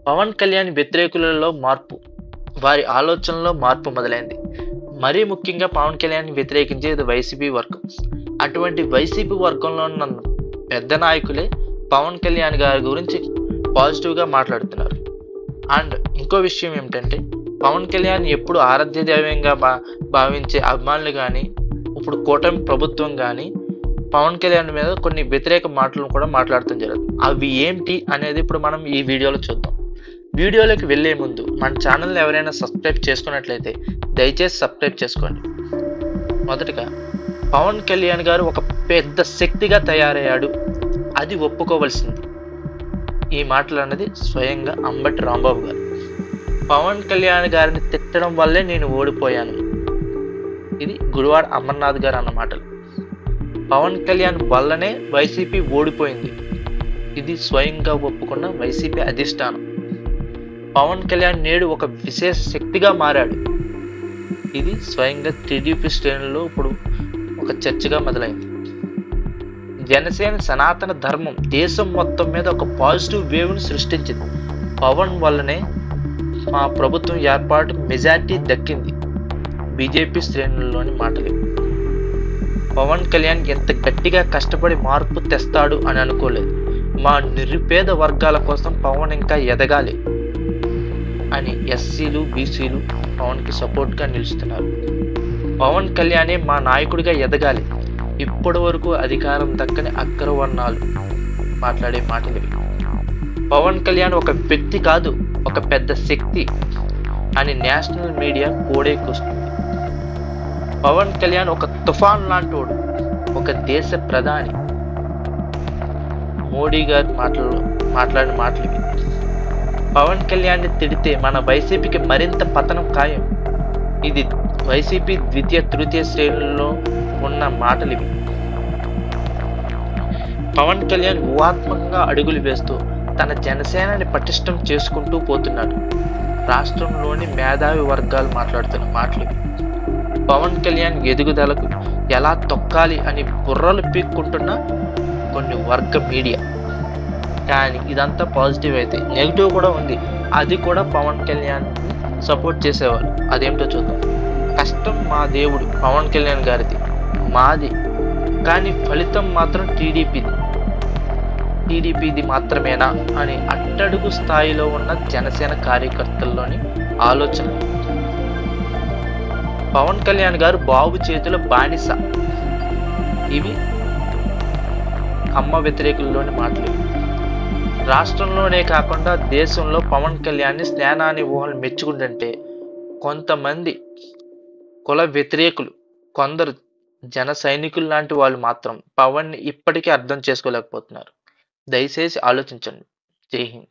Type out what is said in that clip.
పవన్ కళ్యాణ్ వ్యతిరేకులలో మార్పు, వారి ఆలోచనలో మార్పు మొదలైంది. మరీ ముఖ్యంగా పవన్ కళ్యాణ్ వ్యతిరేకించేది వైసీపీ వర్గం. అటువంటి వైసీపీ వర్గంలో ఉన్న పెద్ద నాయకులే పవన్ కళ్యాణ్ గారి గురించి పాజిటివ్గా మాట్లాడుతున్నారు. అండ్ ఇంకో విషయం ఏమిటంటే, పవన్ కళ్యాణ్ ఎప్పుడు ఆరాధ్య దైవంగా భావించే అభిమానులు కానీ, ఇప్పుడు కూటమి ప్రభుత్వం కానీ పవన్ కళ్యాణ్ మీద కొన్ని వ్యతిరేక మాటలను కూడా మాట్లాడటం జరుగుతుంది. అవి ఏంటి అనేది ఇప్పుడు మనం ఈ వీడియోలో చూద్దాం. వీడియోలోకి వెళ్ళే ముందు మన ఛానల్ని ఎవరైనా సబ్స్క్రైబ్ చేసుకున్నట్లయితే దయచేసి సబ్స్క్రైబ్ చేసుకోండి. మొదటగా, పవన్ కళ్యాణ్ గారు ఒక పెద్ద శక్తిగా తయారయ్యాడు, అది ఒప్పుకోవలసింది. ఈ మాటలు అన్నది స్వయంగా అంబటి రాంబాబు గారు. పవన్ కళ్యాణ్ గారిని తిట్టడం వల్లే నేను ఓడిపోయాను, ఇది గుడివాడ అమర్నాథ్ గారు అన్న మాటలు. పవన్ కళ్యాణ్ వల్లనే వైసీపీ ఓడిపోయింది, ఇది స్వయంగా ఒప్పుకున్న వైసీపీ అధిష్టానం. పవన్ కళ్యాణ్ నేడు ఒక విశేష శక్తిగా మారాడు, ఇది స్వయంగా టీడీపీ శ్రేణుల్లో ఇప్పుడు ఒక చర్చగా మొదలైంది. జనసేన సనాతన ధర్మం దేశం మొత్తం మీద ఒక పాజిటివ్ వేవ్ను సృష్టించింది. పవన్ వల్లనే మా ప్రభుత్వం ఏర్పాటు మెజార్టీ దక్కింది, బీజేపీ శ్రేణుల్లోని మాటలు. పవన్ కళ్యాణ్ ఎంత గట్టిగా కష్టపడి మార్పు తెస్తాడు అని అనుకోలేదు. మా నిరుపేద వర్గాల కోసం పవన్ ఇంకా ఎదగాలి అని ఎస్సీలు బీసీలు పవన్కి సపోర్ట్గా నిలుస్తున్నారు. పవన్ కళ్యాణే మా నాయకుడిగా ఎదగాలి, ఇప్పటి వరకు అధికారం దక్కని అగ్రవర్ణాలు మాట్లాడే మాటలు. పవన్ కళ్యాణ్ ఒక వ్యక్తి కాదు, ఒక పెద్ద శక్తి అని నేషనల్ మీడియా కోడేకొస్తుంది. పవన్ కళ్యాణ్ ఒక తుఫాన్ లాంటోడు, ఒక దేశ ప్రధాని. మోడీ గారు మాట్లాడిన మాటలు. పవన్ కళ్యాణ్ని తిడితే మన వైసీపీకి మరింత పతనం ఖాయం, ఇది వైసీపీ ద్వితీయ తృతీయ శ్రేణుల్లో ఉన్న మాటలు ఇవి. పవన్ కళ్యాణ్ వ్యూహాత్మకంగా అడుగులు వేస్తూ తన జనసేనని పటిష్టం చేసుకుంటూ పోతున్నాడు. రాష్ట్రంలోని మేధావి వర్గాలు మాట్లాడుతున్న మాటలు. పవన్ కళ్యాణ్ ఎదుగుదలకు ఎలా తొక్కాలి అని బుర్రలు పీక్కుంటున్న కొన్ని వర్గ మీడియా. కానీ ఇదంతా పాజిటివ్ అయితే నెగిటివ్ కూడా ఉంది, అది కూడా పవన్ కళ్యాణ్ సపోర్ట్ చేసేవాళ్ళు. అదేమిటో చూద్దాం. కష్టం మా దేవుడు పవన్ కళ్యాణ్ గారిది, మాది, కానీ ఫలితం మాత్రం టీడీపీది మాత్రమేనా అని అట్టడుగు స్థాయిలో ఉన్న జనసేన కార్యకర్తల్లోని ఆలోచన. పవన్ కళ్యాణ్ గారు బాబు చేతుల బానిస, ఇవి అమ్మ వ్యతిరేకుల్లోని మాటలు. రాష్ట్రంలోనే కాకుండా దేశంలో పవన్ కళ్యాణ్ని స్నేహాన్ని ఊహలు మెచ్చుకుంటుంటే కొంతమంది కుల వ్యతిరేకులు, కొందరు జన సైనికులు లాంటి వాళ్ళు మాత్రం పవన్ని ఇప్పటికీ అర్థం చేసుకోలేకపోతున్నారు. దయచేసి ఆలోచించండి. జై హింద్.